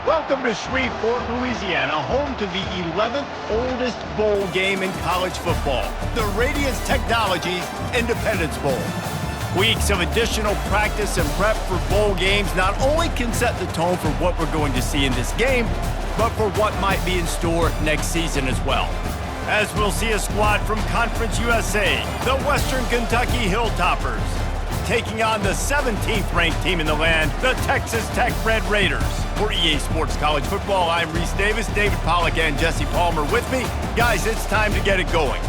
Welcome to Shreveport, Louisiana, home to the 11th oldest bowl game in college football, the Radiance Technologies Independence Bowl. Weeks of additional practice and prep for bowl games not only can set the tone for what we're going to see in this game, but for what might be in store next season as well. As we'll see a squad from Conference USA, the Western Kentucky Hilltoppers, taking on the 17th ranked team in the land, the Texas Tech Red Raiders. For EA Sports College Football, I'm Reese Davis, David Pollack and Jesse Palmer with me. Guys, it's time to get it going.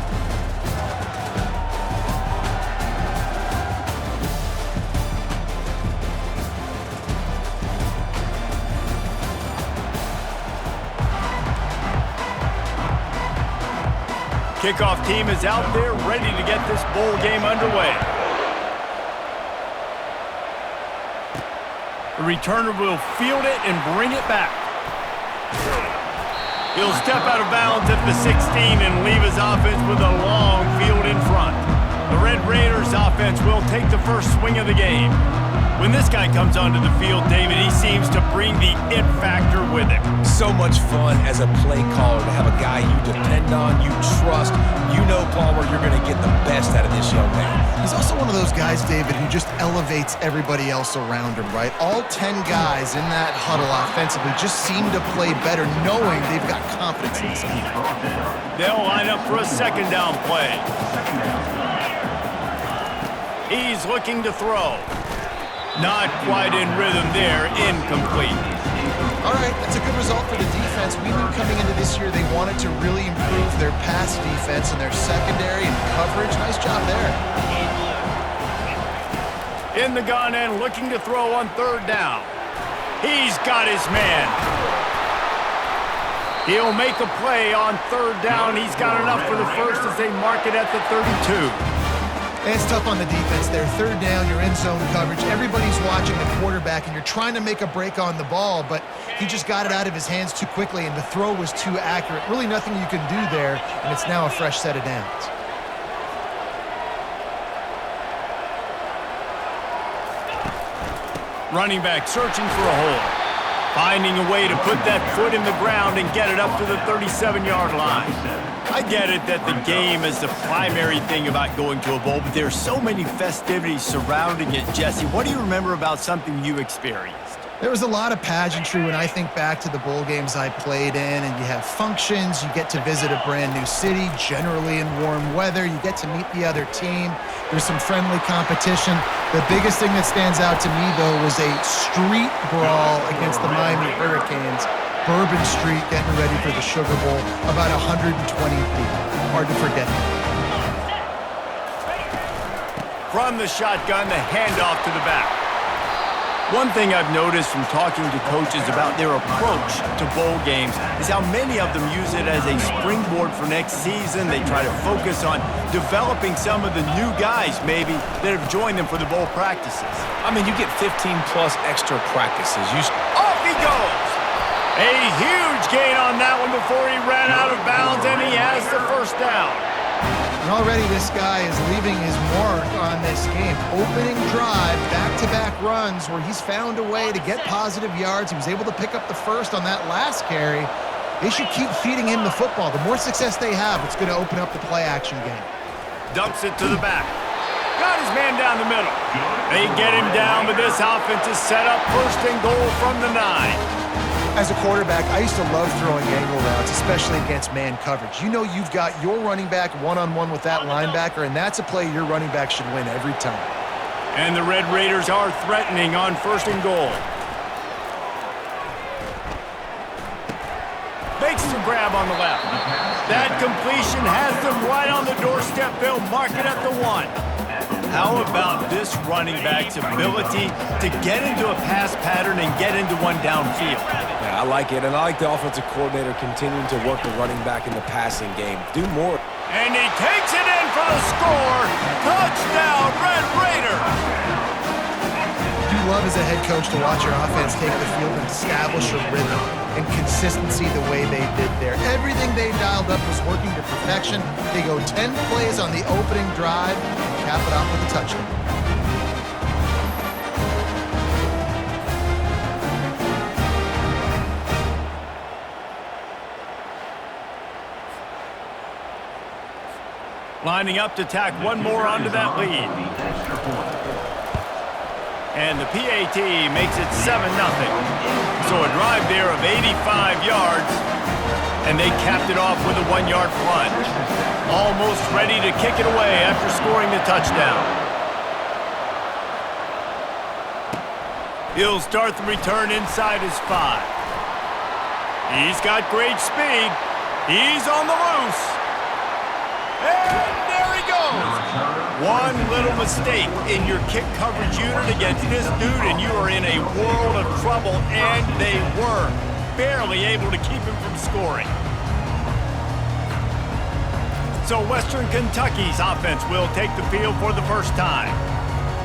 Kickoff team is out there ready to get this bowl game underway. The returner will field it and bring it back. He'll step out of bounds at the 16 and leave his offense with a long field in front. The Red Raiders offense will take the first swing of the game. When this guy comes onto the field, David, he seems to bring the it factor with him. So much fun as a play caller to have a guy you depend on, you trust. You know, Palmer, you're going to get the best out of this young man. He's also one of those guys, David, who just elevates everybody else around him, right? All 10 guys in that huddle offensively just seem to play better knowing they've got confidence in this team. They'll line up for a second down play. He's looking to throw. Not quite in rhythm there, incomplete. All right, that's a good result for the defense. We knew coming into this year they wanted to really improve their pass defense and their secondary and coverage. Nice job there. In the gun and looking to throw on third down. He's got his man. He'll make a play on third down. He's got enough for the first as they mark it at the 32. It's tough on the defense there. Third down, you're in zone coverage. Everybody's watching the quarterback, and you're trying to make a break on the ball, but he just got it out of his hands too quickly, and the throw was too accurate. Really nothing you can do there, and it's now a fresh set of downs. Running back searching for a hole. Finding a way to put that foot in the ground and get it up to the 37-yard line. I get it that the game is the primary thing about going to a bowl, but there are so many festivities surrounding it. Jesse, what do you remember about something you experienced? There was a lot of pageantry when I think back to the bowl games I played in, and you have functions, you get to visit a brand new city, generally in warm weather, you get to meet the other team, there's some friendly competition. The biggest thing that stands out to me, though, was a street brawl against the Miami Hurricanes. Bourbon Street getting ready for the Sugar Bowl, about 120 people. Hard to forget. From the shotgun, the handoff to the back. One thing I've noticed from talking to coaches about their approach to bowl games is how many of them use it as a springboard for next season. They try to focus on developing some of the new guys, maybe, that have joined them for the bowl practices. I mean, you get 15-plus extra practices. Off he goes! A huge gain on that one before he ran out of bounds, and he has the first down. And already this guy is leaving his mark on this game. Opening drive, back-to-back runs where he's found a way to get positive yards. He was able to pick up the first on that last carry. They should keep feeding him the football. The more success they have, it's going to open up the play-action game. Dumps it to the back. Got his man down the middle. They get him down, but this offense is set up first and goal from the 9. As a quarterback, I used to love throwing angle routes, especially against man coverage. You know you've got your running back one-on-one with that linebacker, and that's a play your running back should win every time. And the Red Raiders are threatening on first and goal. Makes the grab on the left. That completion has them right on the doorstep. They'll mark it at the 1. How about this running back's ability to get into a pass pattern and get into one downfield? Yeah, I like it, and I like the offensive coordinator continuing to work the running back in the passing game. Do more. And he takes it in for the score. Touchdown, Red Raider! You love as a head coach to watch your offense take the field and establish a rhythm and consistency the way they did there. Everything they dialed up was working to perfection. They go 10 plays on the opening drive, cap it off with a touchdown. Lining up to tack one more onto that lead. And the PAT makes it 7-0. So a drive there of 85 yards, and they capped it off with a 1-yard plunge. Almost ready to kick it away after scoring the touchdown. He'll start the return inside his 5. He's got great speed. He's on the loose. And there he goes. One little mistake in your kick coverage unit against this dude, and you are in a world of trouble, and they were barely able to keep him from scoring. So Western Kentucky's offense will take the field for the first time.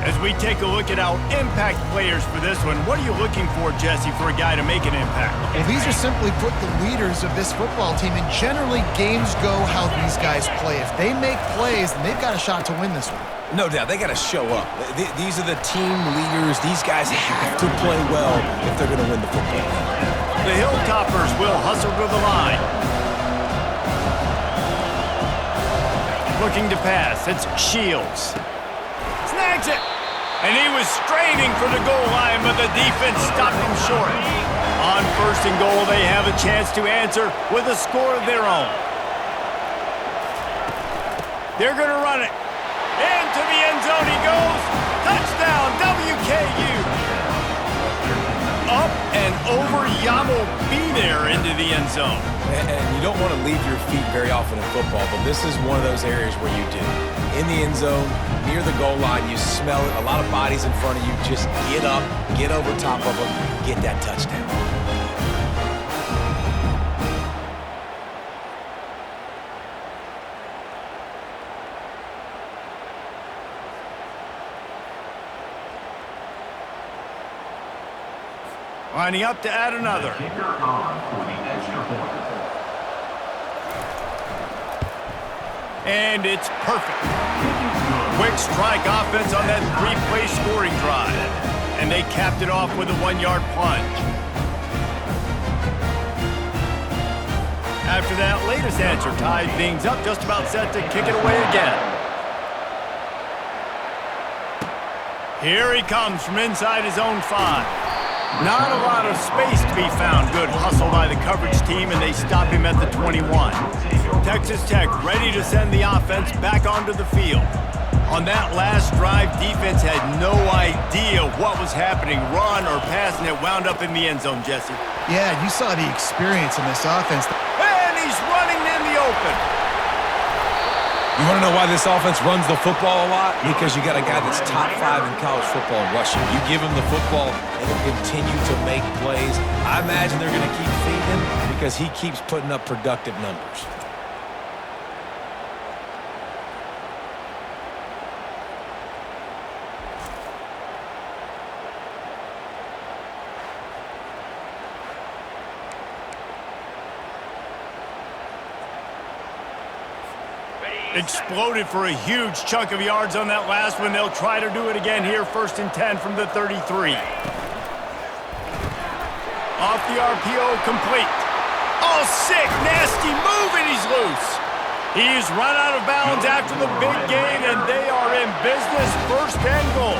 As we take a look at our impact players for this one, what are you looking for, Jesse, for a guy to make an impact? Well, these are simply put the leaders of this football team, and generally games go how these guys play. If they make plays, then they've got a shot to win this one. No doubt, they got to show up. These are the team leaders. These guys have to play well if they're going to win the football game. The Hilltoppers will hustle to the line. Looking to pass, it's Shields. Snags it! And he was straining for the goal line, but the defense stopped him short. On 1st and goal, they have a chance to answer with a score of their own. They're going to run it. Into the end zone he goes. Touchdown, WKU. Up and over, Yamo be there into the end zone. And you don't want to leave your feet very often in football, but this is one of those areas where you do. In the end zone, near the goal line, you smell it. A lot of bodies in front of you. Just get up, get over top of them, get that touchdown. Lining up to add another. And it's perfect. Quick strike offense on that 3-play scoring drive. And they capped it off with a 1-yard plunge. After that latest answer tied things up, just about set to kick it away again. Here he comes from inside his own 5. Not a lot of space to be found. Good hustle by the coverage team, and they stop him at the 21. Texas Tech ready to send the offense back onto the field. On that last drive, defense had no idea what was happening, run or pass, and it wound up in the end zone, Jesse. Yeah, you saw the experience in this offense. And he's running in the open. You want to know why this offense runs the football a lot? Because you got a guy that's top 5 in college football in rushing. You give him the football, and he'll continue to make plays. I imagine they're going to keep feeding him because he keeps putting up productive numbers. Exploded for a huge chunk of yards on that last one. They'll try to do it again here, 1st and 10 from the 33. Off the RPO, complete. Oh, sick, nasty move, and he's loose. He's run out of bounds after the big gain, and they are in business, 1st and goal.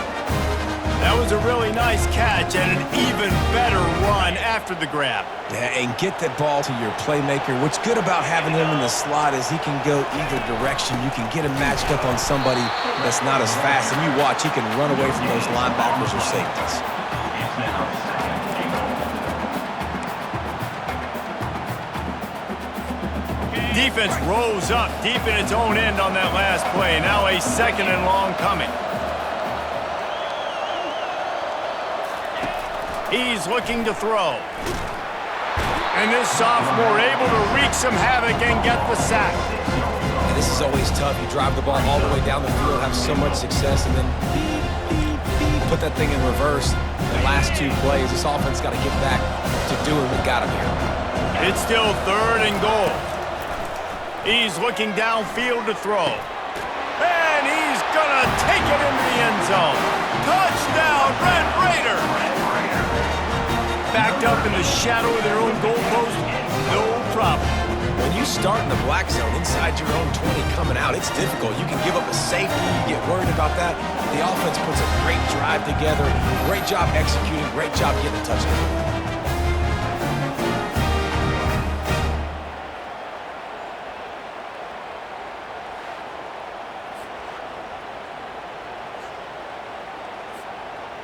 That was a really nice catch and an even better run after the grab. Yeah, and get that ball to your playmaker. What's good about having him in the slot is he can go either direction. You can get him matched up on somebody that's not as fast, and you watch, he can run away from those linebackers or safeties. Defense rose up deep in its own end on that last play. Now a 2nd and long coming. He's looking to throw. And this sophomore able to wreak some havoc and get the sack. And this is always tough. You drive the ball all the way down the field, have so much success, and then put that thing in reverse. The last 2 plays, this offense got to get back to doing what got him here. It's still 3rd and goal. He's looking downfield to throw. And he's going to take it into the end zone. Touchdown, Red Raiders! Backed up in the shadow of their own goalpost, no problem. When you start in the black zone inside your own 20 coming out, it's difficult. You can give up a safety. You get worried about that. The offense puts a great drive together. Great job executing. Great job getting a touchdown.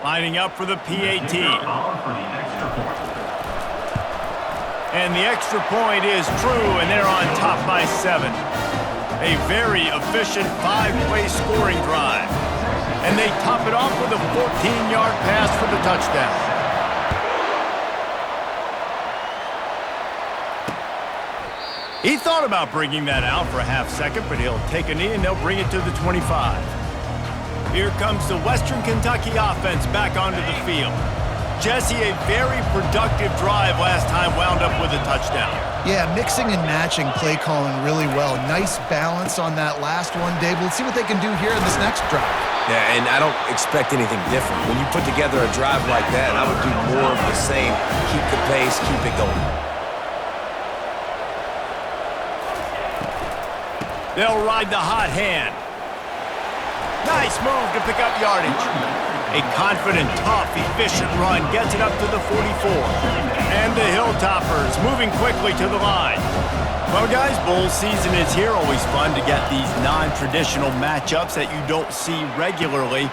Lining up for the PAT. And the extra point is true, and they're on top by 7. A very efficient 5-play scoring drive. And they top it off with a 14-yard pass for the touchdown. He thought about bringing that out for a half second, but he'll take a knee and they'll bring it to the 25. Here comes the Western Kentucky offense back onto the field. Jesse, a very productive drive last time wound up with a touchdown. Yeah, mixing and matching play calling really well. Nice balance on that last one, Dave. Let's see what they can do here in this next drive. Yeah, and I don't expect anything different. When you put together a drive like that, I would do more of the same. Keep the pace, keep it going. They'll ride the hot hand. Nice move to pick up yardage. A confident, tough, efficient run gets it up to the 44. And the Hilltoppers moving quickly to the line. Well, guys, bowl season is here. Always fun to get these non-traditional matchups that you don't see regularly.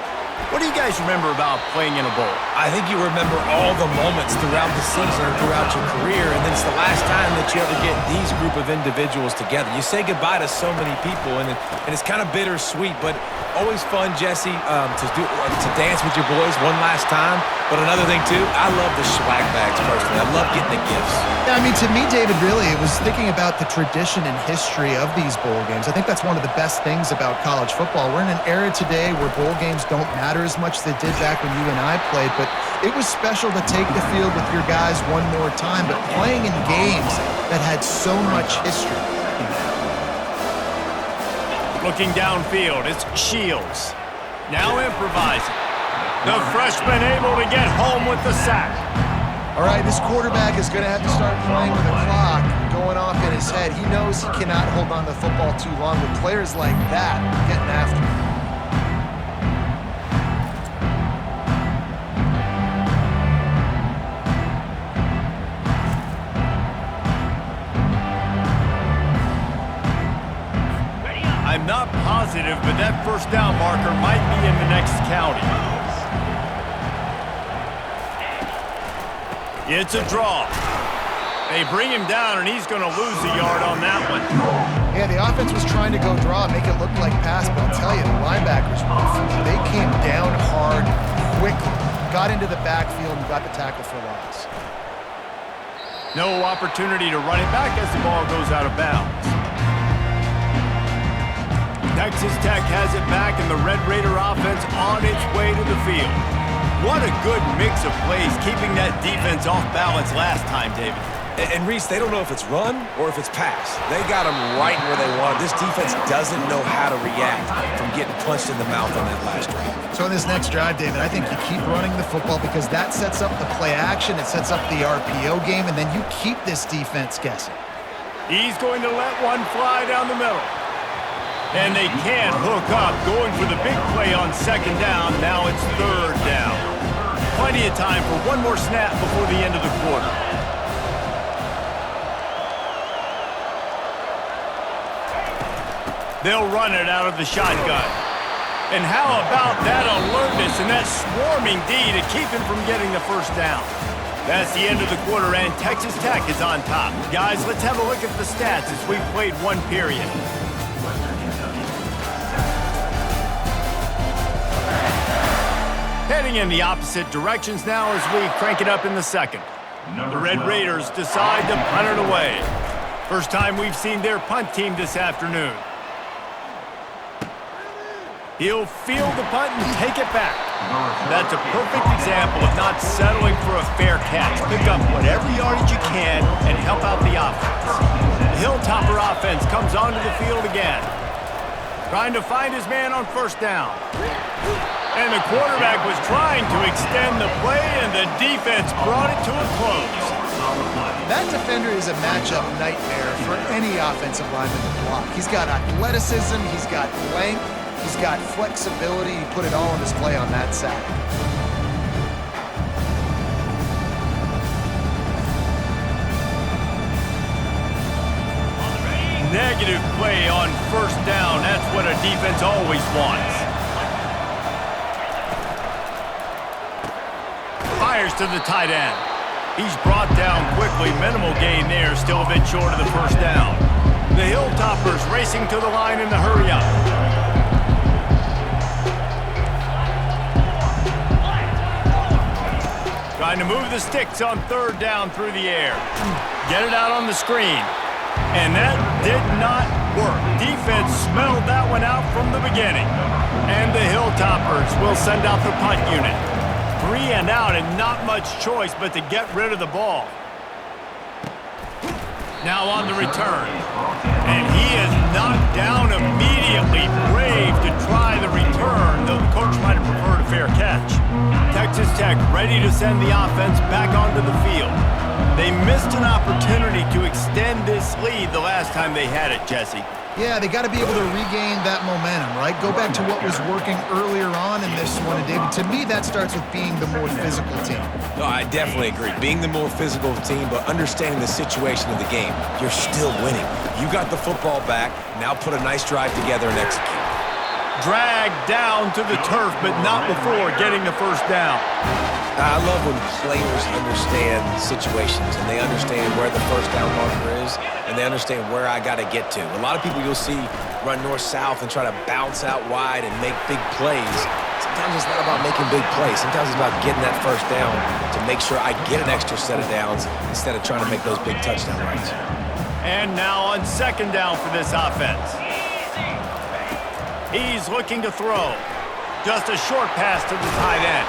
What do you guys remember about playing in a bowl? I think you remember all the moments throughout the season or throughout your career, and then it's the last time that you ever get these group of individuals together. You say goodbye to so many people, and it's kind of bittersweet, but always fun, Jesse, to dance with your boys one last time. But another thing, too, I love the swag bags personally. I love getting the gifts. Yeah, I mean, to me, David, really, it was thinking about the tradition and history of these bowl games. I think that's one of the best things about college football. We're in an era today where bowl games don't matter as much as they did back when you and I played, but it was special to take the field with your guys one more time, but playing in games that had so much history. Looking downfield, it's Shields. Now improvising. The freshman able to get home with the sack. All right, this quarterback is going to have to start playing with a clock going off in his head. He knows he cannot hold on to the football too long with players like that getting after him. I'm not positive, but that first down marker might be in the next county. It's a draw. They bring him down, and he's going to lose a yard on that one. Yeah, the offense was trying to go draw, make it look like pass, but I'll tell you, the linebackers, they came down hard quickly, got into the backfield, and got the tackle for loss. No opportunity to run it back as the ball goes out of bounds. Texas Tech has it back, and the Red Raider offense on its way to the field. What a good mix of plays, keeping that defense off balance last time, David. And Reese, they don't know if it's run or if it's pass. They got them right where they want. This defense doesn't know how to react from getting punched in the mouth on that last drive. So in this next drive, David, I think you keep running the football because that sets up the play action, it sets up the RPO game, and then you keep this defense guessing. He's going to let one fly down the middle. And they can't hook up, going for the big play on second down. Now it's third down. Plenty of time for one more snap before the end of the quarter. They'll run it out of the shotgun. And how about that alertness and that swarming D to keep him from getting the first down? That's the end of the quarter, and Texas Tech is on top. Guys, let's have a look at the stats as we've played one period. Heading in the opposite directions now as we crank it up in the second. The Red Raiders decide to punt it away. First time we've seen their punt team this afternoon. He'll field the punt and take it back. That's a perfect example of not settling for a fair catch. Pick up whatever yardage you can and help out the offense. The Hilltopper offense comes onto the field again. Trying to find his man on first down. And the quarterback was trying to extend the play, and the defense brought it to a close. That defender is a matchup nightmare for any offensive lineman to block. He's got athleticism, he's got length, he's got flexibility. He put it all on display on that sack. Negative play on first down. That's what a defense always wants. Fires to the tight end. He's brought down quickly. Minimal gain there. Still a bit short of the first down. The Hilltoppers racing to the line in the hurry-up. Trying to move the sticks on third down through the air. Get it out on the screen. And that did not work. Defense smelled that one out from the beginning. And the Hilltoppers will send out the punt unit. 3 and out and not much choice but to get rid of the ball. Now on the return. And he is knocked down immediately. Brave to try the return, though the coach might have preferred a fair catch. Texas Tech ready to send the offense back onto the field. They missed an opportunity to extend this lead the last time they had it, Jesse. Yeah, they got to be able to regain that momentum, right? Go back to what was working earlier on in this one. And, David, to me, that starts with being the more physical team. No, I definitely agree. Being the more physical team, but understanding the situation of the game. You're still winning. You got the football back. Now put a nice drive together and execute. Dragged down to the turf, but not before getting the first down. I love when players understand situations and they understand where the first down marker is and they understand where I got to get to. A lot of people you'll see run north-south and try to bounce out wide and make big plays. Sometimes it's not about making big plays. Sometimes it's about getting that first down to make sure I get an extra set of downs instead of trying to make those big touchdown runs. And now on second down for this offense. He's looking to throw. Just a short pass to the tight end.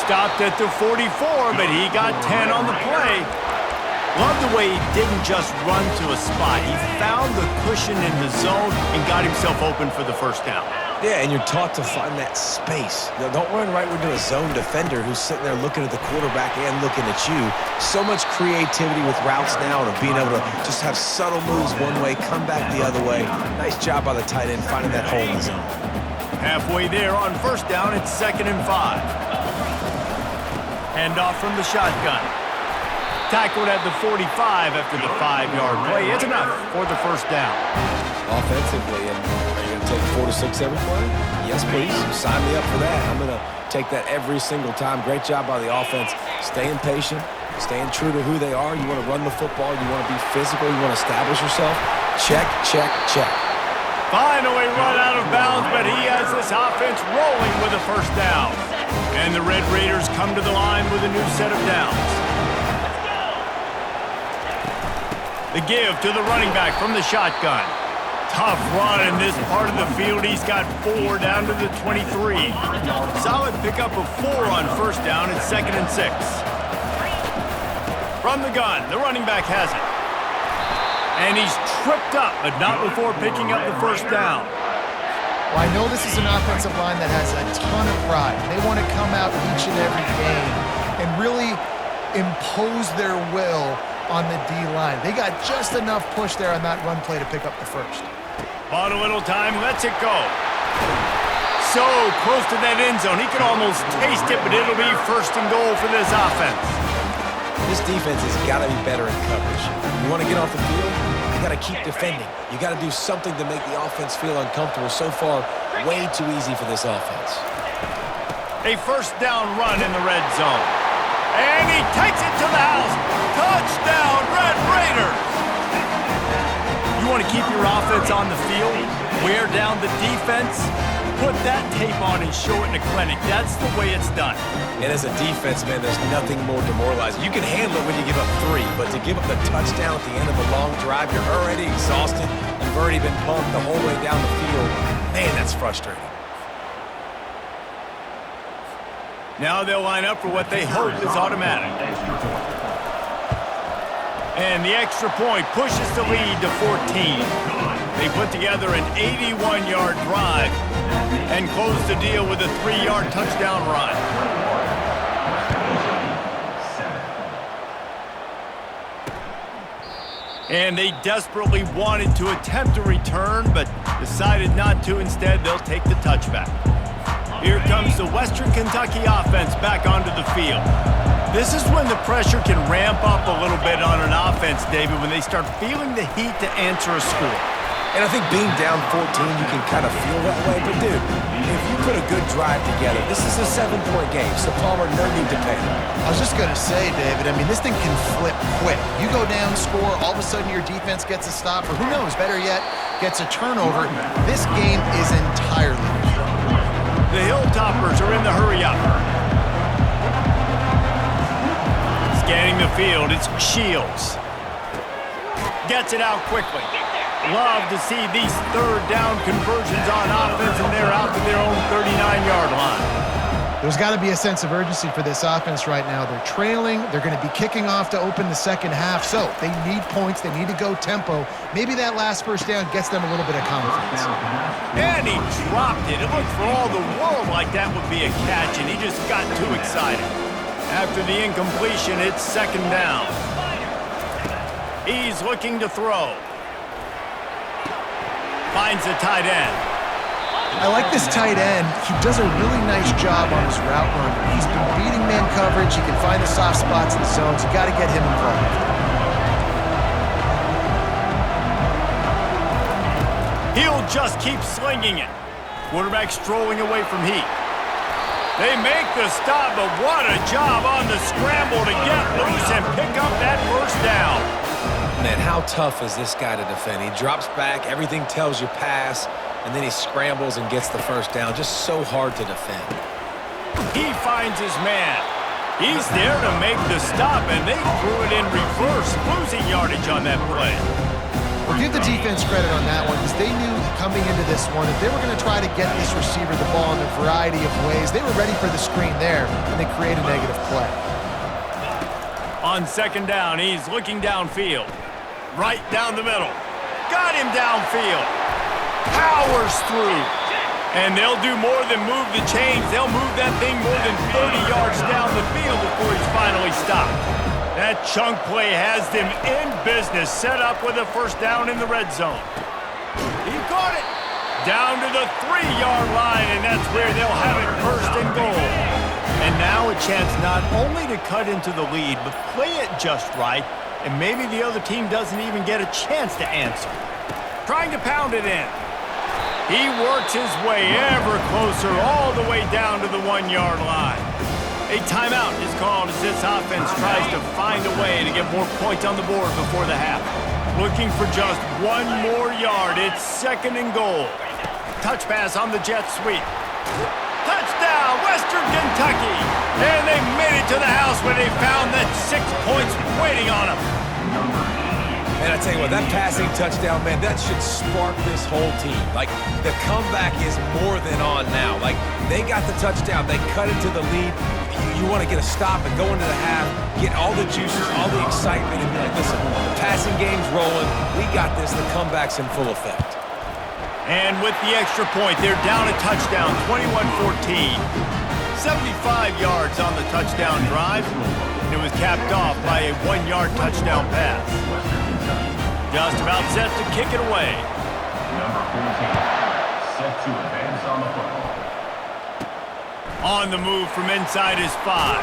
Stopped at the 44, but he got 10 on the play. Love the way he didn't just run to a spot. He found the cushion in the zone and got himself open for the first down. Yeah, and you're taught to find that space. You know, don't run right into a zone defender who's sitting there looking at the quarterback and looking at you. So much creativity with routes now and being able to just have subtle moves one way, come back the other way. Nice job by the tight end finding that hole in the zone. Halfway there on first down, it's 2nd and 5. Hand off from the shotgun. Tackled at the 45 after the 5-yard play. It's enough for the first down. Offensively, and are you going to take 4 to 6 every play? Yes, please. Sign me up for that. I'm going to take that every single time. Great job by the offense. Staying patient, staying true to who they are. You want to run the football. You want to be physical. You want to establish yourself. Check, check, check. Finally run out of bounds, but he has this offense rolling with a first down. And the Red Raiders come to the line with a new set of downs. The give to the running back from the shotgun. Tough run in this part of the field. He's got 4 down to the 23. Solid pickup of 4 on first down. It's 2nd and 6. From the gun, the running back has it. And he's tripped up, but not before picking up the first down. Well, I know this is an offensive line that has a ton of pride. They want to come out each and every game and really impose their will on the D-line. They got just enough push there on that run play to pick up the first. On a little time, lets it go. So close to that end zone. He can almost taste it, but it'll be 1st and goal for this offense. This defense has got to be better in coverage. You want to get off the field? You got to keep defending. You got to do something to make the offense feel uncomfortable. So far, way too easy for this offense. A first down run in the red zone. And he takes it to the house. Touchdown, Red Raiders! You want to keep your offense on the field? Wear down the defense? Put that tape on and show it in a clinic. That's the way it's done. And as a defense, man, there's nothing more demoralizing. You can handle it when you give up 3, but to give up the touchdown at the end of a long drive, you're already exhausted. You've already been pumped the whole way down the field. Man, that's frustrating. Now they'll line up for what they hope is automatic. And the extra point pushes the lead to 14. They put together an 81-yard drive and close the deal with a 3-yard touchdown run. And they desperately wanted to attempt a return, but decided not to. Instead, they'll take the touchback. Here comes the Western Kentucky offense back onto the field. This is when the pressure can ramp up a little bit on an offense, David, when they start feeling the heat to answer a score. And I think being down 14, you can kind of feel that way. But, dude, if you put a good drive together, this is a 7-point game, so Palmer, no need to panic. I was just going to say, David, I mean, this thing can flip quick. You go down, score, all of a sudden your defense gets a stop, or who knows, better yet, gets a turnover. This game is entirely different. The Hilltoppers are in the hurry-up. Scanning the field, it's Shields. Gets it out quickly. Love to see these third down conversions on offense, and they're out to their own 39-yard line. There's got to be a sense of urgency for this offense right now. They're trailing. They're going to be kicking off to open the second half, so they need points. They need to go tempo. Maybe that last first down gets them a little bit of confidence. And he dropped it. It looked for all the world like that would be a catch, and he just got too excited. After the incompletion, it's second down. He's looking to throw. Finds the tight end. I like this tight end. He does a really nice job on his route run. He's been beating man coverage. He can find the soft spots in the zones. You got to get him involved. He'll just keep slinging it. Quarterback strolling away from heat. They make the stop, but what a job on the scramble to get loose and pick up that first down. Man, how tough is this guy to defend? He drops back, everything tells you pass, and then he scrambles and gets the first down. Just so hard to defend. He finds his man. He's there to make the stop, and they threw it in reverse, losing yardage on that play. Well, give the defense credit on that one, because they knew coming into this one, if they were going to try to get this receiver the ball in a variety of ways, they were ready for the screen there, and they create a negative play. On second down, he's looking downfield. Right down the middle. Got him downfield. Powers through. And they'll do more than move the chains. They'll move that thing more than 30 yards down the field before he's finally stopped. That chunk play has them in business, set up with a first down in the red zone. He caught it. Down to the 3-yard line, and that's where they'll have it first and goal. And now a chance not only to cut into the lead, but play it just right. And maybe the other team doesn't even get a chance to answer. Trying to pound it in. He works his way ever closer all the way down to the 1-yard line. A timeout is called as this offense tries to find a way to get more points on the board before the half. Looking for just one more yard. It's second and goal. Touch pass on the jet sweep. Touchdown, Western Kentucky! And they made it to the house where they found that 6 points waiting on them. And I tell you what, that passing touchdown, man, that should spark this whole team. Like, the comeback is more than on now. Like, they got the touchdown. They cut into the lead. You want to get a stop and go into the half, get all the juices, all the excitement, and be like, listen, the passing game's rolling. We got this. The comeback's in full effect. And with the extra point, they're down a touchdown, 21-14. 75 yards on the touchdown drive, and it was capped off by a 1-yard touchdown pass. Just about set to kick it away. Number 14, set to advance on the football. On the move from inside his 5.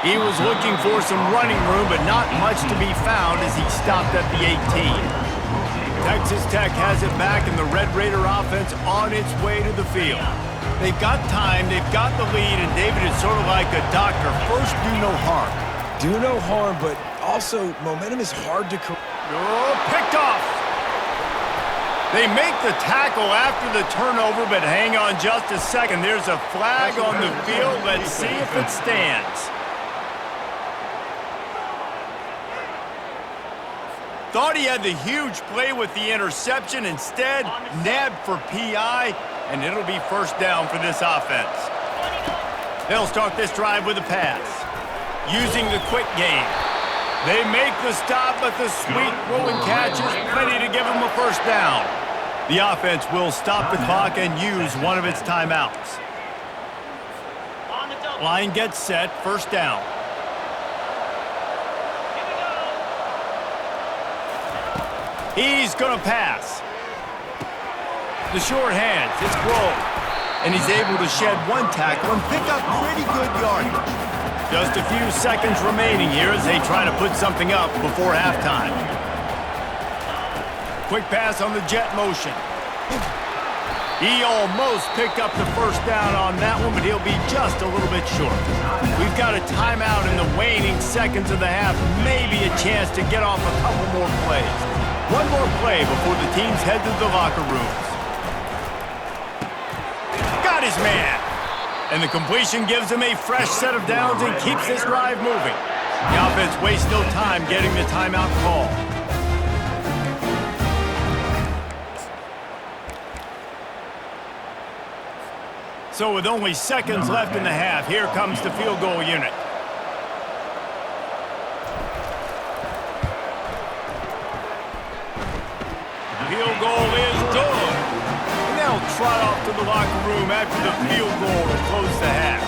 He was looking for some running room, but not much to be found as he stopped at the 18. Texas Tech has it back, and the Red Raider offense on its way to the field. They've got time, they've got the lead, and David is sort of like a doctor. First, do no harm. Do no harm, but also momentum is hard to correct. Oh, picked off. They make the tackle after the turnover, but hang on just a second. There's a flag on the field. Let's see if it stands. Thought he had the huge play with the interception. Instead, nabbed for PI, and it'll be first down for this offense. They'll start this drive with a pass, using the quick game. They make the stop, but the sweet rolling catch is plenty to give them a first down. The offense will stop the clock and use one of its timeouts. Line gets set, first down. He's going to pass. The short hands, it's Grove. And he's able to shed one tackle and pick up pretty good yardage. Just a few seconds remaining here as they try to put something up before halftime. Quick pass on the jet motion. He almost picked up the first down on that one, but he'll be just a little bit short. We've got a timeout in the waning seconds of the half, maybe a chance to get off a couple more plays. One more play before the teams head to the locker rooms. Got his man. And the completion gives him a fresh set of downs and keeps this drive moving. The offense wastes no time getting the timeout call. So with only seconds left in the half, here comes the field goal unit. Field goal is good. And they'll trot off to the locker room after the field goal to close the half.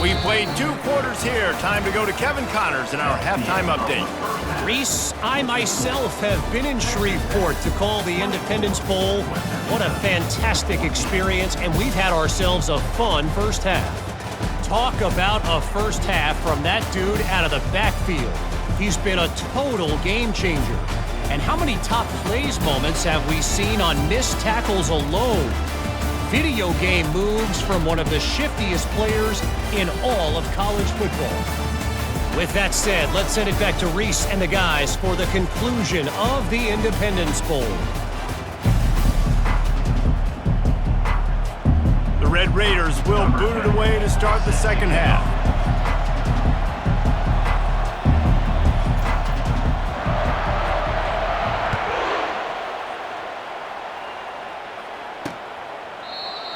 We played 2 quarters here. Time to go to Kevin Connors in our halftime update. Reese, I myself have been in Shreveport to call the Independence Bowl. What a fantastic experience, and we've had ourselves a fun first half. Talk about a first half from that dude out of the backfield. He's been a total game changer. And how many top plays moments have we seen on missed tackles alone? Video game moves from one of the shiftiest players in all of college football. With that said, let's send it back to Reese and the guys for the conclusion of the Independence Bowl. The Red Raiders will boot it away to start the second half.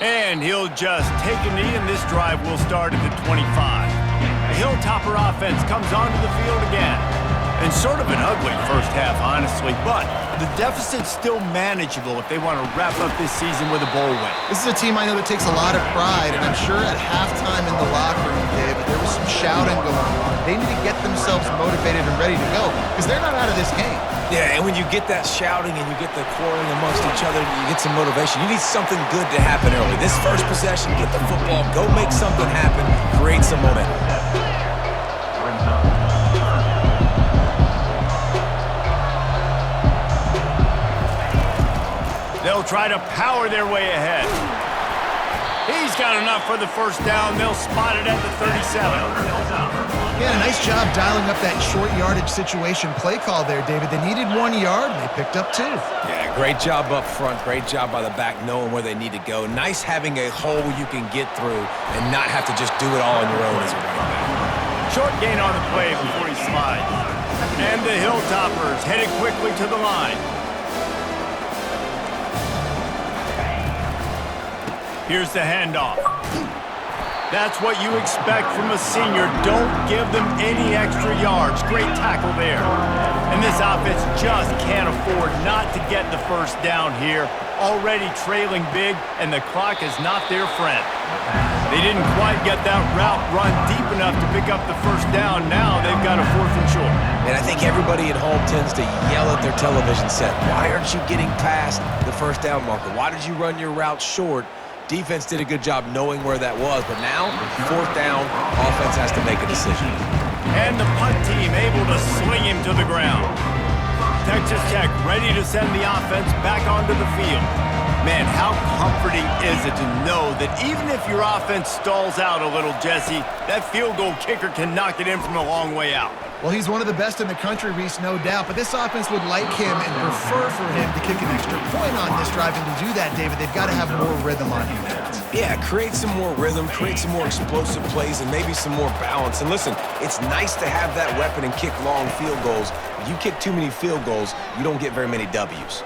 And he'll just take a knee, and this drive will start at the 25. The Hilltopper offense comes onto the field again. And sort of an ugly first half, honestly, but the deficit's still manageable if they want to wrap up this season with a bowl win. This is a team I know that takes a lot of pride, and I'm sure at halftime in the locker room, David, there was some shouting going on. They need to get themselves motivated and ready to go, because they're not out of this game. Yeah, and when you get that shouting and you get the quarreling amongst each other, you get some motivation. You need something good to happen early. This first possession, get the football, go make something happen, create some momentum. They'll try to power their way ahead. He's got enough for the first down. They'll spot it at the 37. Yeah, nice job dialing up that short yardage situation play call there, David. They needed 1 yard, and they picked up 2. Yeah, great job up front. Great job by the back knowing where they need to go. Nice having a hole you can get through and not have to just do it all on your own as a running back. Short gain on the play before he slides. And the Hilltoppers headed quickly to the line. Here's the handoff. That's what you expect from a senior. Don't give them any extra yards. Great tackle there. And this offense just can't afford not to get the first down here. Already trailing big, and the clock is not their friend. They didn't quite get that route run deep enough to pick up the first down. Now they've got a 4th and short. And I think everybody at home tends to yell at their television set. Why aren't you getting past the first down marker? Why did you run your route short? Defense did a good job knowing where that was, but now, 4th down, offense has to make a decision. And the punt team able to sling him to the ground. Texas Tech ready to send the offense back onto the field. Man, how comforting is it to know that even if your offense stalls out a little, Jesse, that field goal kicker can knock it in from a long way out. Well, he's one of the best in the country, Reese, no doubt, but this offense would like him and prefer for him to kick an extra point on this drive, and to do that, David, they've got to have more rhythm on defense. Yeah, create some more rhythm, create some more explosive plays, and maybe some more balance. And listen, it's nice to have that weapon and kick long field goals. If you kick too many field goals, you don't get very many W's.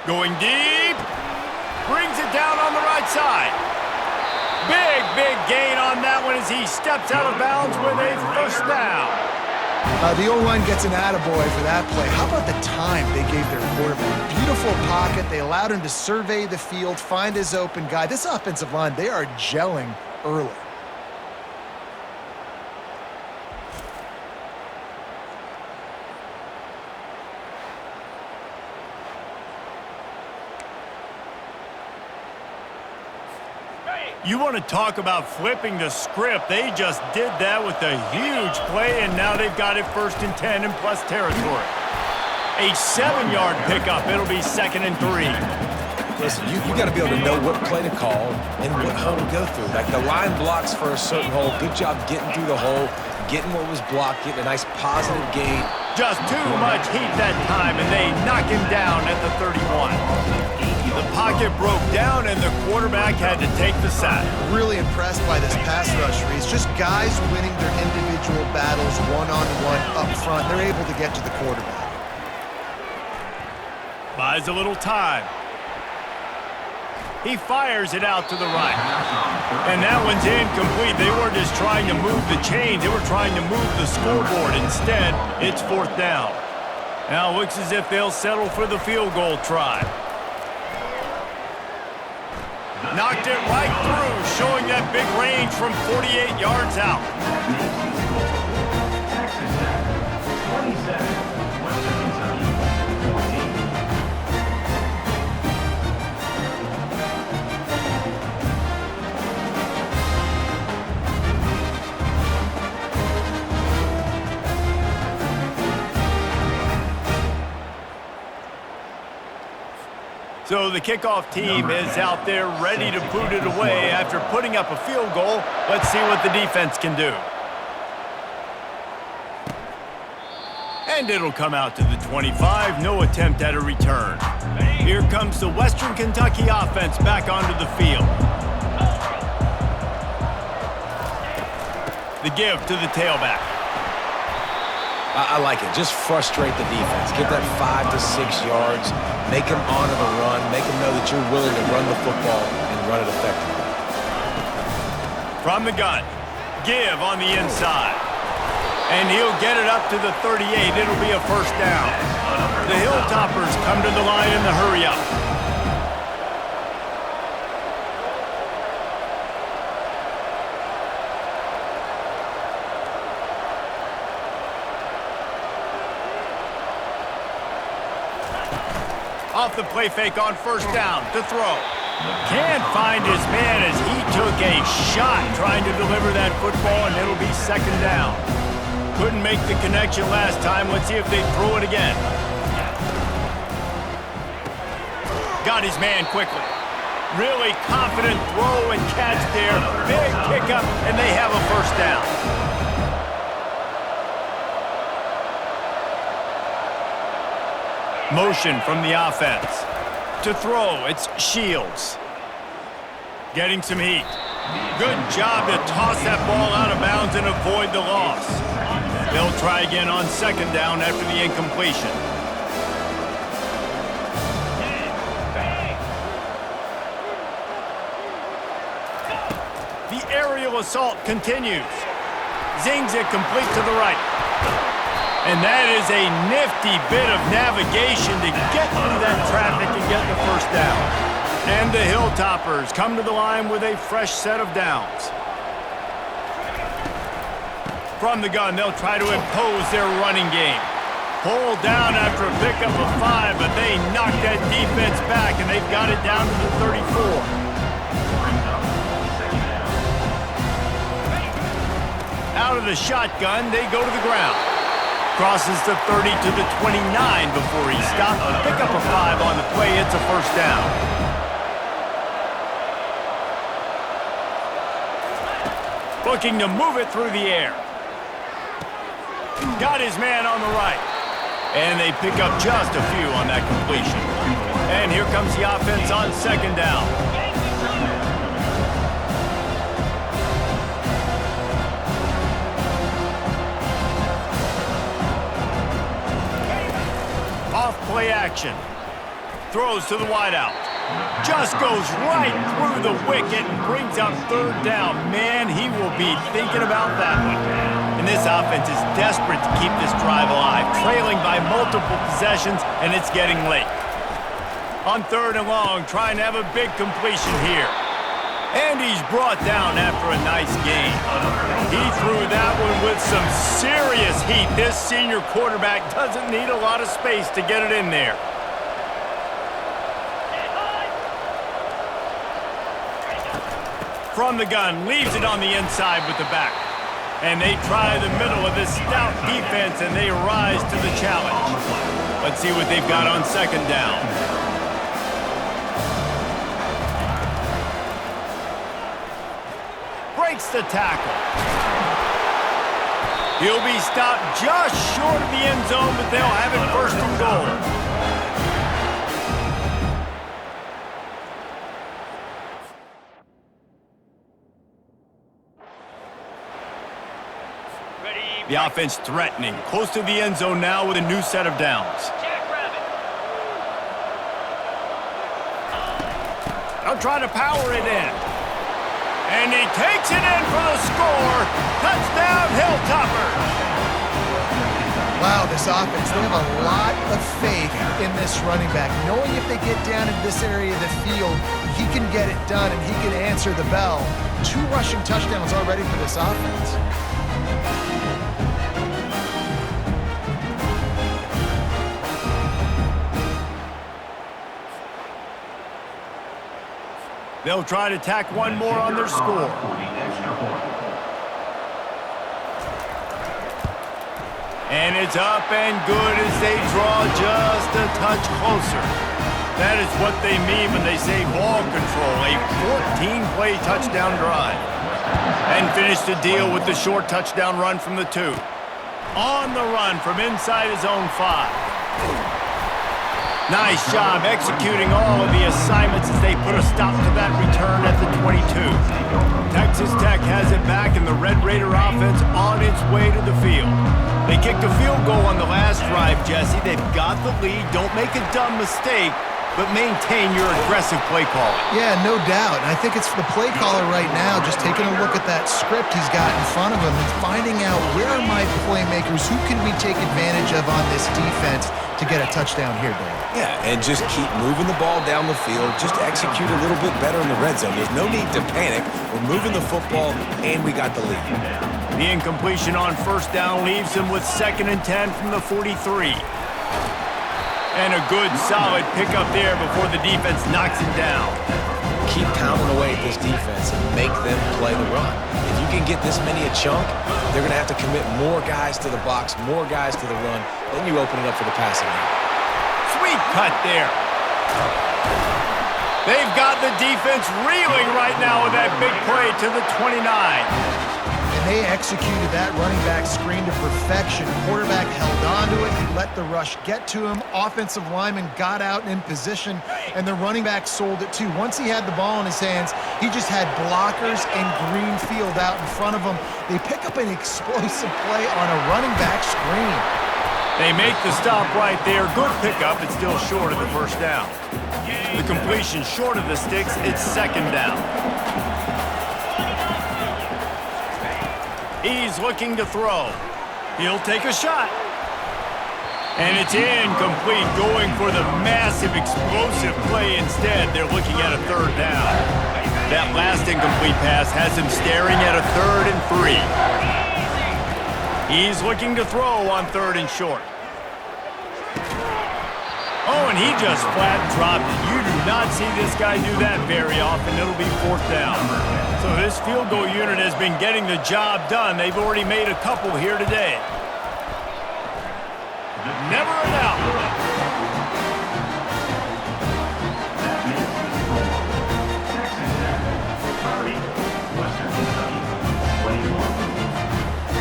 Going deep. Brings it down on the right side. Big gain on that one as he steps out of bounds with a first down. The O-line gets an attaboy for that play. How about the time they gave their quarterback? Beautiful pocket. They allowed him to survey the field, find his open guy. This offensive line, they are gelling early. You want to talk about flipping the script. They just did that with a huge play, and now they've got it 1st and 10 in plus territory. A 7-yard pickup. It'll be 2nd and 3. Listen, you got to be able to know what play to call and what hole to go through. Like the line blocks for a certain hole. Good job getting through the hole, getting what was blocked, getting a nice positive gain. Just too much heat that time, and they knock him down at the 31. The pocket broke down, and the quarterback had to take the sack. Really impressed by this pass rush, Reese. Just guys winning their individual battles one-on-one up front. They're able to get to the quarterback. Buys a little time. He fires it out to the right. And that one's incomplete. They weren't just trying to move the chains. They were trying to move the scoreboard. Instead, it's 4th down. Now it looks as if they'll settle for the field goal try. Knocked it right through, showing that big range from 48 yards out. So the kickoff team is out there ready to put it away after putting up a field goal. Let's see what the defense can do. And it'll come out to the 25. No attempt at a return. Here comes the Western Kentucky offense back onto the field. The give to the tailback. I like it. Just frustrate the defense. Get that 5 to 6 yards. Make them honor the run. Make them know that you're willing to run the football and run it effectively. From the gun. Give on the inside. And he'll get it up to the 38. It'll be a 1st down. The Hilltoppers come to the line in the hurry up. Off the play fake on 1st down to throw. Can't find his man as he took a shot trying to deliver that football, and it'll be 2nd down. Couldn't make the connection last time. Let's see if they throw it again. Got his man quickly. Really confident throw and catch there. Big pickup, and they have a 1st down. Motion from the offense. To throw, it's Shields. Getting some heat. Good job to toss that ball out of bounds and avoid the loss. They'll try again on 2nd down after the incompletion. The aerial assault continues. Zings it complete to the right. And that is a nifty bit of navigation to get through that traffic and get the 1st down. And the Hilltoppers come to the line with a fresh set of downs. From the gun, they'll try to impose their running game. Pulled down after a pickup of 5, but they knock that defense back, and they've got it down to the 34. Out of the shotgun, they go to the ground. Crosses the 30 to the 29 before he stopped. Pick up a 5 on the play. It's a 1st down. Looking to move it through the air. Got his man on the right. And they pick up just a few on that completion. And here comes the offense on 2nd down. Off-play action. Throws to the wideout. Just goes right through the wicket and brings up 3rd down. Man, he will be thinking about that one. And And this offense is desperate to keep this drive alive, trailing by multiple possessions, and it's getting late. On 3rd and long, trying to have a big completion here. And he's brought down after a nice gain. He threw that one with some serious heat. This senior quarterback doesn't need a lot of space to get it in there. From the gun, leaves it on the inside with the back. And they try the middle of this stout defense, and they rise to the challenge. Let's see what they've got on 2nd down. Breaks the tackle. He'll be stopped just short of the end zone, but they'll have it 1st and goal. The offense threatening, close to the end zone now with a new set of downs. They'll try to power it in. And he takes it in for the score. Touchdown, Hilltoppers. Wow, this offense, they have a lot of faith in this running back, knowing if they get down in this area of the field, he can get it done and he can answer the bell. 2 rushing touchdowns already for this offense. They'll try to tack one more on their score. And it's up and good as they draw just a touch closer. That is what they mean when they say ball control, a 14-play touchdown drive. And finish the deal with the short touchdown run from the 2. On the run from inside his own 5. Nice job executing all of the assignments as they put a stop to that return at the 22. Texas Tech has it back, and the Red Raider offense on its way to the field. They kicked a field goal on the last drive, Jesse. They've got the lead. Don't make a dumb mistake, but maintain your aggressive play calling. Yeah, no doubt. And I think it's the play caller right now just taking a look at that script he's got in front of him and finding out where are my playmakers, who can we take advantage of on this defense to get a touchdown here, Dave. Yeah, and just keep moving the ball down the field. Just execute a little bit better in the red zone. There's no need to panic. We're moving the football, and we got the lead. The incompletion on 1st down leaves them with 2nd and 10 from the 43. And a good, solid pickup there before the defense knocks it down. Keep pounding away at this defense and make them play the run. If you can get this many a chunk, they're going to have to commit more guys to the box, more guys to the run. Then you open it up for the passing game. Sweet cut there. They've got the defense reeling right now with that big play to the 29. And they executed that running back screen to perfection. Quarterback held on to it. He let the rush get to him. Offensive lineman got out in position, and the running back sold it too. Once he had the ball in his hands, he just had blockers and green field out in front of him. They pick up an explosive play on a running back screen. They make the stop right there. Good pickup. It's still short of the 1st down. The completion short of the sticks. It's 2nd down. He's looking to throw. He'll take a shot. And it's incomplete, going for the massive explosive play instead. They're looking at a 3rd down. That last incomplete pass has him staring at a 3rd and 3. He's looking to throw on 3rd and short. Oh, and he just flat dropped it. You do not see this guy do that very often. It'll be 4th down. So this field goal unit has been getting the job done. They've already made a couple here today. Never a doubt.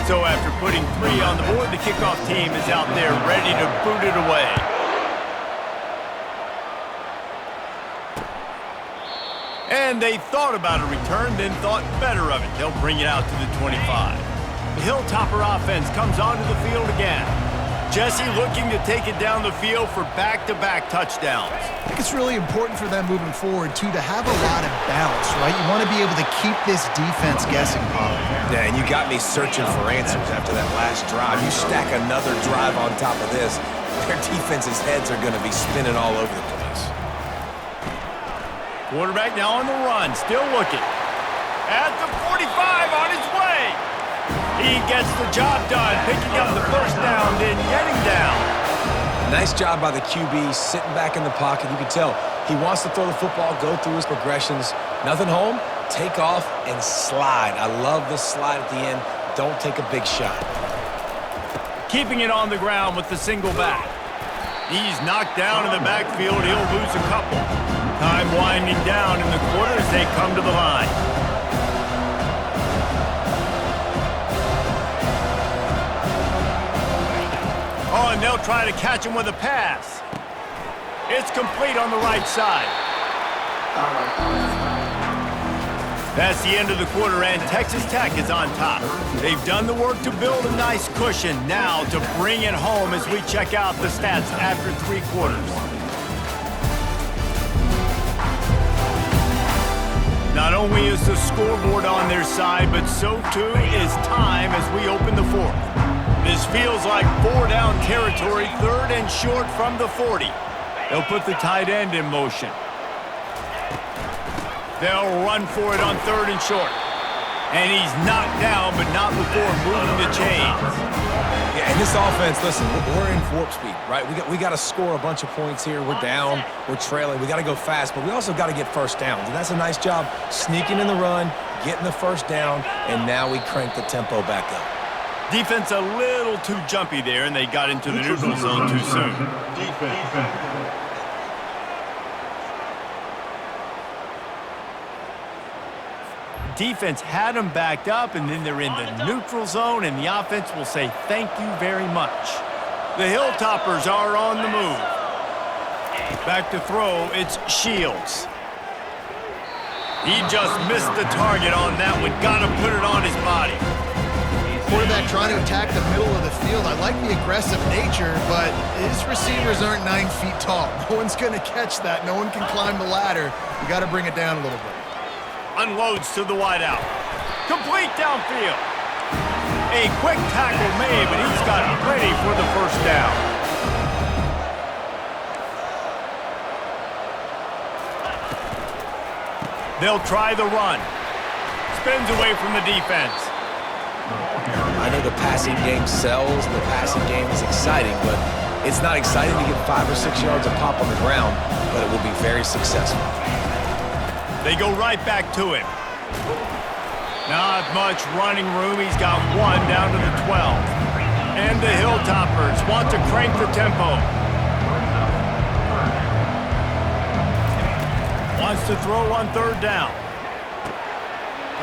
So after putting 3 on the board, the kickoff team is out there ready to boot it away. And they thought about a return, then thought better of it. They'll bring it out to the 25. The Hilltopper offense comes onto the field again. Jesse looking to take it down the field for back-to-back touchdowns. I think it's really important for them moving forward, too, to have a lot of balance, right? You want to be able to keep this defense guessing, Pollard. Yeah, and you got me searching for answers after that last drive. You stack another drive on top of this, their defense's heads are going to be spinning all over the place. Quarterback now on the run, still looking. At the 45 on his way. He gets the job done, picking up the first down, then getting down. Nice job by the QB, sitting back in the pocket. You can tell he wants to throw the football, go through his progressions. Nothing home, take off, and slide. I love the slide at the end. Don't take a big shot. Keeping it on the ground with the single back. He's knocked down in the backfield. He'll lose a couple. Time winding down in the quarter as they come to the line. Oh, and they'll try to catch him with a pass. It's complete on the right side. That's the end of the quarter, and Texas Tech is on top. They've done the work to build a nice cushion. Now to bring it home as we check out the stats after 3 quarters. Not only is the scoreboard on their side, but so too is time as we open the 4th. This feels like 4-down territory, 3rd and short from the 40. They'll put the tight end in motion. They'll run for it on 3rd and short. And he's knocked down, but not before moving the chains. Yeah, and this offense, listen, we're in warp speed, right? We got to score a bunch of points here. We're down, we're trailing. We got to go fast, but we also got to get first downs. And that's a nice job sneaking in the run, getting the first down, and now we crank the tempo back up. Defense a little too jumpy there, and they got into the neutral zone too soon. Defense had them backed up, and then they're in the neutral zone, and the offense will say thank you very much. The Hilltoppers are on the move. Back to throw, it's Shields. He just missed the target on that one. Got to put it on his body. Quarterback trying to attack the middle of the field. I like the aggressive nature, but his receivers aren't 9 feet tall. No one's going to catch that. No one can climb the ladder. You got to bring it down a little bit. Unloads to the wideout. Complete downfield. A quick tackle made, but he's got ready for the first down. They'll try the run. Spins away from the defense. I know the passing game sells, the passing game is exciting, but it's not exciting to get 5 or 6 yards of pop on the ground, but it will be very successful. They go right back to him. Not much running room. He's got 1 down to the 12. And the Hilltoppers want to crank the tempo. Wants to throw on 3rd down.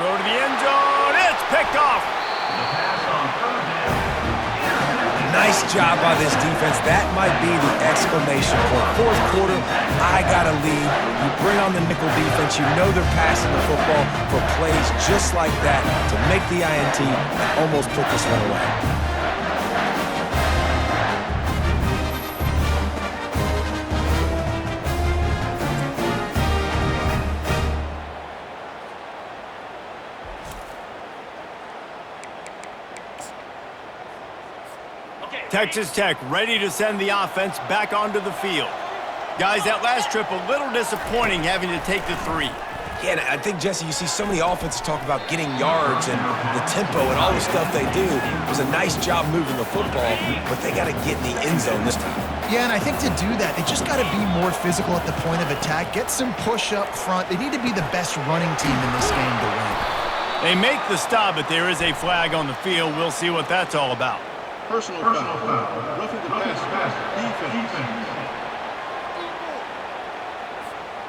Throw to the end zone. It's picked off. Nice job by this defense. That might be the exclamation point. 4th quarter, I got a lead. You bring on the nickel defense. You know they're passing the football for plays just like that to make the INT and almost put this one away. Texas Tech ready to send the offense back onto the field. Guys, that last trip a little disappointing having to take the 3. Yeah, and I think, Jesse, you see so many offenses talk about getting yards and the tempo and all the stuff they do. It was a nice job moving the football, but they got to get in the end zone this time. Yeah, and I think to do that, they just got to be more physical at the point of attack, get some push up front. They need to be the best running team in this game to win. They make the stop, but there is a flag on the field. We'll see what that's all about. Personal foul. Roughing the pass. Defense.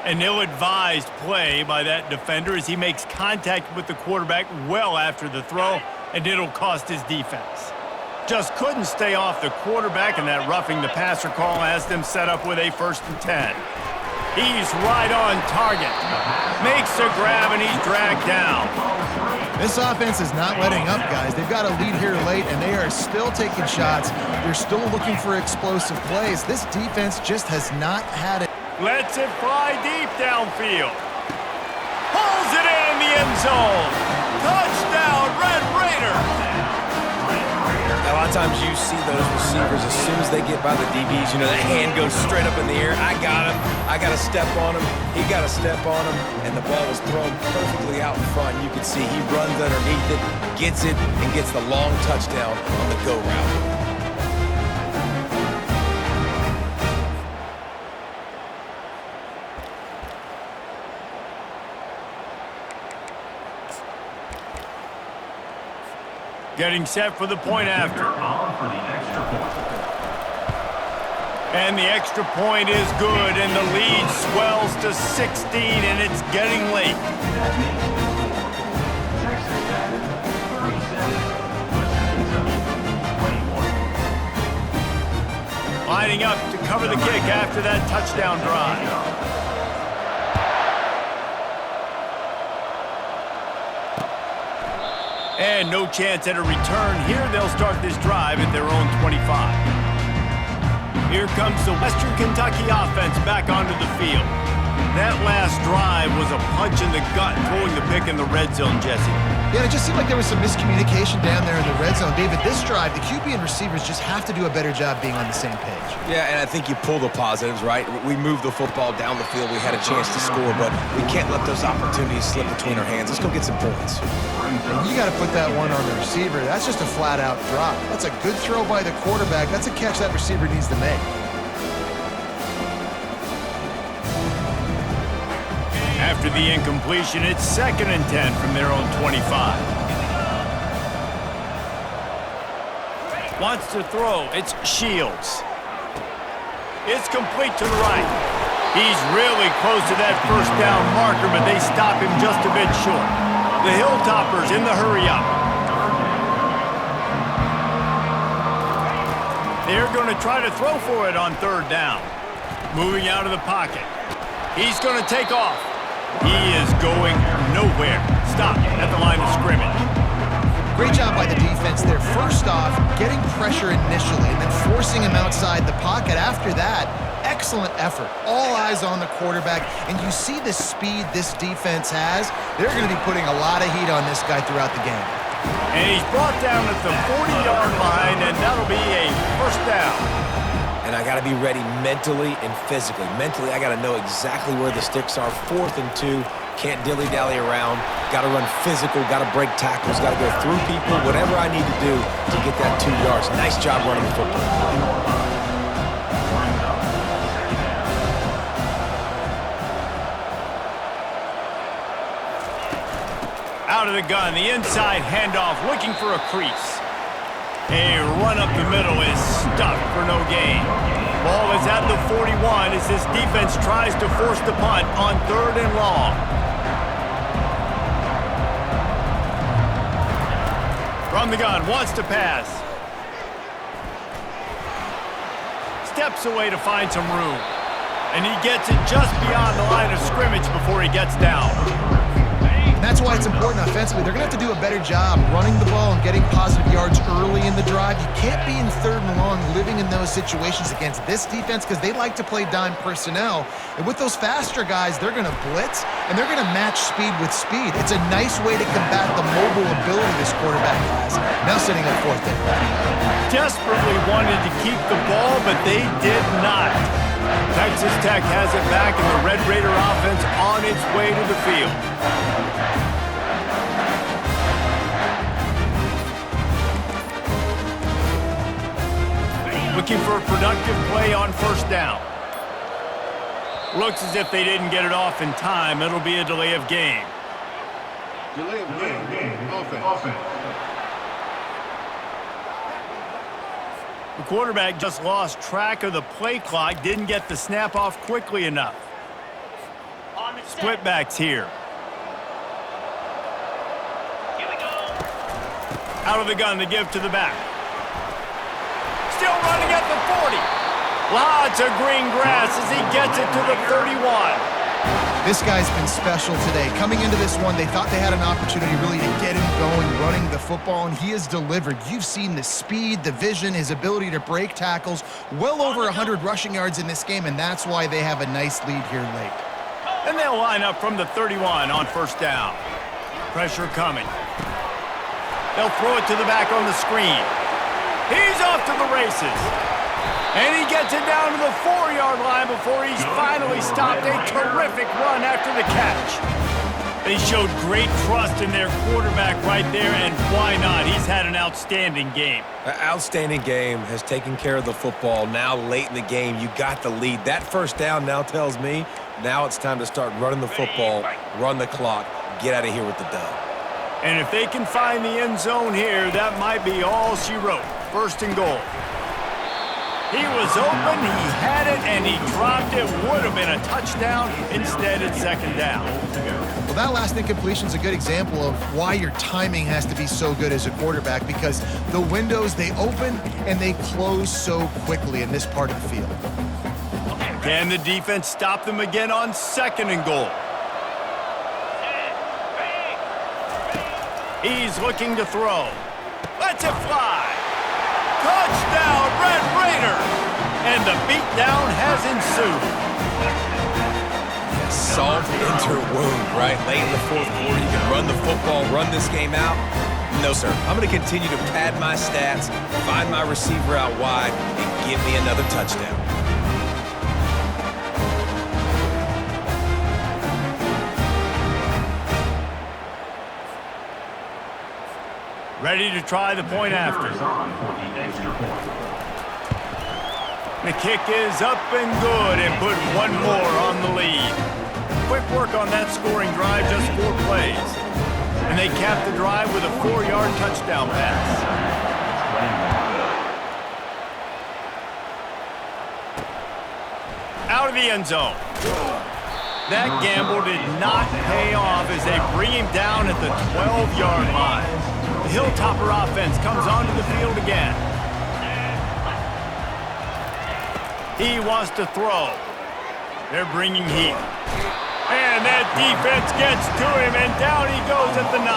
An ill-advised play by that defender as he makes contact with the quarterback well after the throw, and it'll cost his defense. Just couldn't stay off the quarterback, and that roughing the passer call has them set up with a 1st and 10. He's right on target. Makes a grab, and he's dragged down. This offense is not letting up, guys. They've got a lead here late, and they are still taking shots. They're still looking for explosive plays. This defense just has not had it. Lets it fly deep downfield. Pulls it in the end zone. Touchdown, Red Raiders. A lot of times you see those receivers, as soon as they get by the DBs, you know, that hand goes straight up in the air. I got him. I got to step on him. He got to step on him. And the ball was thrown perfectly out in front. You can see he runs underneath it, gets it, and gets the long touchdown on the go route. Getting set for the point after. And the extra point is good, and the lead swells to 16, and it's getting late. Lining up to cover the kick after that touchdown drive. And no chance at a return here. They'll start this drive at their own 25. Here comes the Western Kentucky offense back onto the field. That last drive was a punch in the gut, throwing the pick in the red zone, Jesse. Yeah, it just seemed like there was some miscommunication down there in the red zone. David, this drive, the QB and receivers just have to do a better job being on the same page. Yeah, and I think you pull the positives, right? We moved the football down the field. We had a chance to score, but we can't let those opportunities slip between our hands. Let's go get some points. And you got to put that one on the receiver. That's just a flat-out drop. That's a good throw by the quarterback. That's a catch that receiver needs to make. After the incompletion, it's 2nd and 10 from their own 25. Wants to throw. It's Shields. It's complete to the right. He's really close to that first down marker, but they stop him just a bit short. The Hilltoppers in the hurry-up. They're going to try to throw for it on 3rd down. Moving out of the pocket. He's going to take off. He is going nowhere. Stop at the line of scrimmage. Great job by the defense there. First off, getting pressure initially and then forcing him outside the pocket. After that, excellent effort. All eyes on the quarterback. And you see the speed this defense has. They're going to be putting a lot of heat on this guy throughout the game. And he's brought down at the 40-yard line, and that'll be a first down. And I got to be ready mentally and physically. Mentally, I got to know exactly where the sticks are. 4th and 2. Can't dilly-dally around. Got to run physical. Got to break tackles. Got to go through people. Whatever I need to do to get that 2 yards. Nice job running the football. Out of the gun. The inside handoff. Looking for a crease. A run up the middle is stuck for no gain. Ball is at the 41 as this defense tries to force the punt on 3rd and long. From the gun, wants to pass. Steps away to find some room. And he gets it just beyond the line of scrimmage before he gets down. And that's why it's important offensively. They're going to have to do a better job running the ball and getting positive yards early in the drive. You can't be in 3rd and long living in those situations against this defense because they like to play dime personnel. And with those faster guys, they're going to blitz, and they're going to match speed with speed. It's a nice way to combat the mobile ability this quarterback has. Now sitting at 4th down. Desperately wanted to keep the ball, but they did not. Texas Tech has it back, and the Red Raider offense on its way to the field. Looking for a productive play on 1st down. Looks as if they didn't get it off in time. It'll be a delay of game. Delay of game. Offense. The quarterback just lost track of the play clock, didn't get the snap off quickly enough. Split backs here. Here we go. Out of the gun to give to the back. Still running at the 40. Lots of green grass as he gets it to the 31. This guy's been special today. Coming into this one, they thought they had an opportunity really to get him going, running the football, and he has delivered. You've seen the speed, the vision, his ability to break tackles, well over 100 rushing yards in this game, and that's why they have a nice lead here late. And they'll line up from the 31 on first down. Pressure coming. They'll throw it to the back on the screen. He's off to the races. And he gets it down to the 4-yard line before he's finally stopped. A terrific run after the catch. They showed great trust in their quarterback right there, and why not? He's had an outstanding game. An outstanding game, has taken care of the football. Now late in the game, you got the lead. That first down now tells me now it's time to start running the football, run the clock, get out of here with the dub. And if they can find the end zone here, that might be all she wrote. First and goal. He was open, he had it, and he dropped it. Would have been a touchdown. Instead, it's second down. Well, that last incompletion is a good example of why your timing has to be so good as a quarterback, because the windows, they open and they close so quickly in this part of the field. Can the defense stop them again on second and goal? He's looking to throw. Lets it fly. Touchdown, Red Raider! And the beatdown has ensued. Salt into her wound, right? Late in the fourth quarter, you can run the football, run this game out. No, sir. I'm going to continue to pad my stats, find my receiver out wide, and give me another touchdown. Ready to try the point after. The kick is up and good, and put one more on the lead. Quick work on that scoring drive, just 4 plays. And they cap the drive with a 4-yard touchdown pass. Out of the end zone. That gamble did not pay off as they bring him down at the 12-yard line. The Hilltopper offense comes onto the field again. He wants to throw. They're bringing heat. And that defense gets to him, and down he goes at the 9.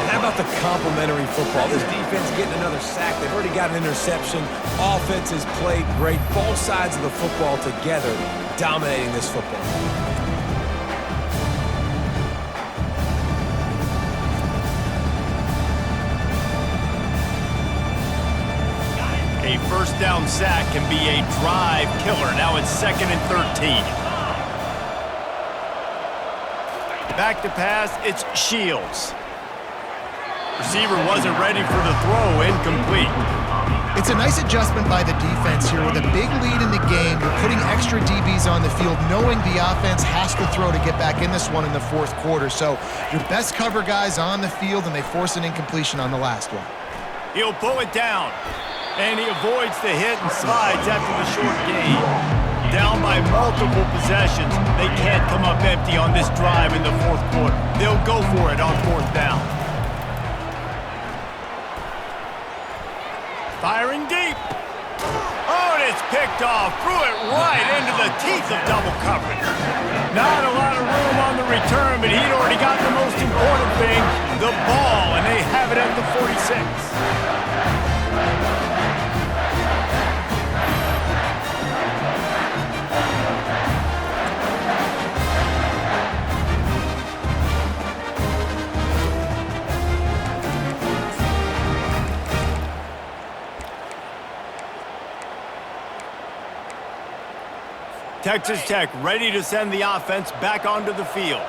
How about the complimentary football? This defense getting another sack. They've already got an interception. Offense has played great. Both sides of the football together dominating this football. A first down sack can be a drive killer. Now it's 2nd and 13. Back to pass, it's Shields. Receiver wasn't ready for the throw, incomplete. It's a nice adjustment by the defense here. With a big lead in the game, you're putting extra DBs on the field, knowing the offense has to throw to get back in this one in the fourth quarter. So your best cover guys on the field, and they force an incompletion on the last one. He'll pull it down, and he avoids the hit and slides after the short gain. Down by multiple possessions, they can't come up empty on this drive in the fourth quarter. They'll go for it on fourth down. Firing deep. Oh, and it's picked off. Threw it right into the teeth of double coverage. Not a lot of room on the return, but he'd already got the most important thing, the ball, and they have it at the 46. Texas Tech ready to send the offense back onto the field.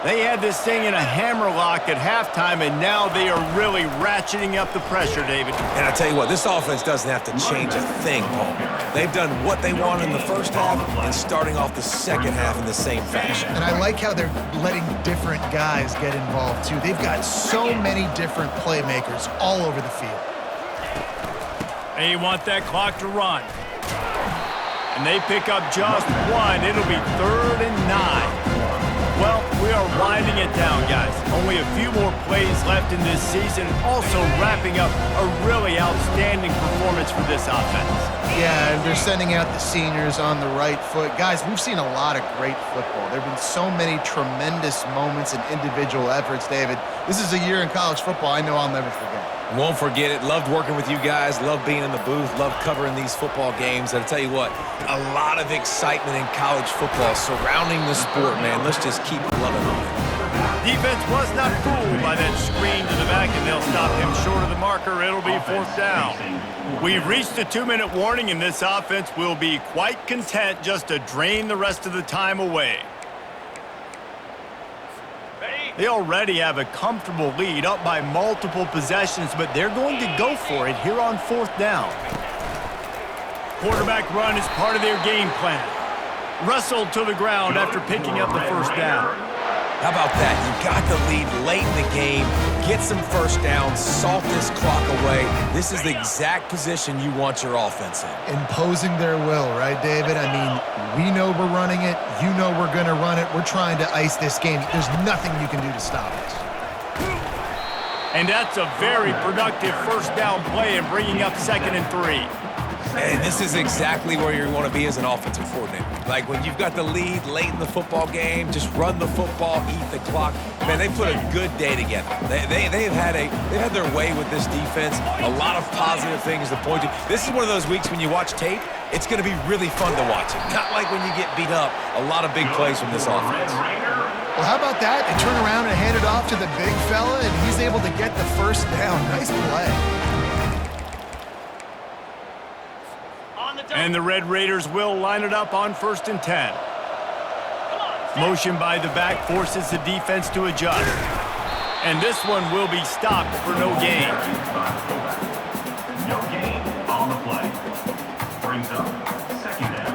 They had this thing in a hammerlock at halftime, and now they are really ratcheting up the pressure, David. And I tell you what, this offense doesn't have to change a thing, Paul. They've done what they want in the first half and starting off the second half in the same fashion. And I like how they're letting different guys get involved, too. They've got so many different playmakers all over the field. They want that clock to run. And they pick up just one. It'll be 3rd and 9. Well, we are winding it down, guys. Only a few more plays left in this season. Also wrapping up a really outstanding performance for this offense. Yeah, and they're sending out the seniors on the right foot. Guys, we've seen a lot of great football. There have been so many tremendous moments and individual efforts, David. This is a year in college football I know I'll never forget. Won't forget it. Loved working with you guys. Loved being in the booth. Loved covering these football games. And I'll tell you what, a lot of excitement in college football surrounding the sport, man. Let's just keep loving on it. Defense was not fooled by that screen to the back, and they'll stop him short of the marker. It'll be fourth down. We've reached a 2-minute warning, and this offense will be quite content just to drain the rest of the time away. They already have a comfortable lead, up by multiple possessions, but they're going to go for it here on fourth down. Quarterback run is part of their game plan. Wrestled to the ground after picking up the first down. How about that? You got the lead late in the game, get some first downs, salt this clock away. This is the exact position you want your offense in. Imposing their will, right, David? I mean, we know we're running it. You know we're going to run it. We're trying to ice this game. There's nothing you can do to stop us. And that's a very productive first down play and bringing up 2nd and 3. And this is exactly where you want to be as an offensive coordinator. Like when you've got the lead late in the football game, just run the football, eat the clock. Man, they put a good day together. They've had their way with this defense. A lot of positive things to point to. This is one of those weeks when you watch tape, it's going to be really fun to watch it. Not like when you get beat up. A lot of big plays from this offense. Well, how about that? They turn around and hand it off to the big fella, and he's able to get the first down. Nice play. And the Red Raiders will line it up on 1st and 10. Motion by the back forces the defense to adjust. And this one will be stopped for no gain. No gain on the play. Brings up 2nd down.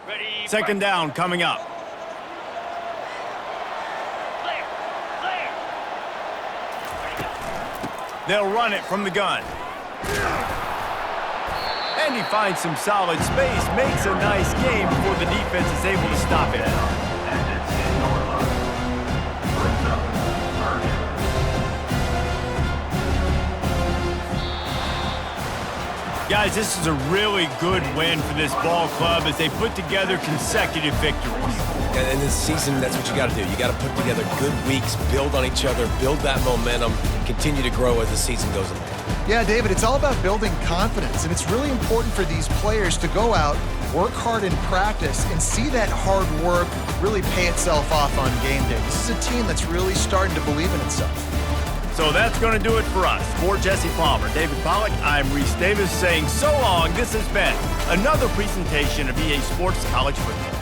Ready. 2nd down coming up. They'll run it from the gun. And he finds some solid space, makes a nice game before the defense is able to stop it. Guys, this is a really good win for this ball club as they put together consecutive victories. And this season, that's what you got to do. You got to put together good weeks, build on each other, build that momentum, continue to grow as the season goes along. Yeah, David, it's all about building confidence, and it's really important for these players to go out, work hard in practice, and see that hard work really pay itself off on game day. This is a team that's really starting to believe in itself. So that's going to do it for us. For Jesse Palmer, David Pollack, I'm Reese Davis saying so long. This has been another presentation of EA Sports College Football.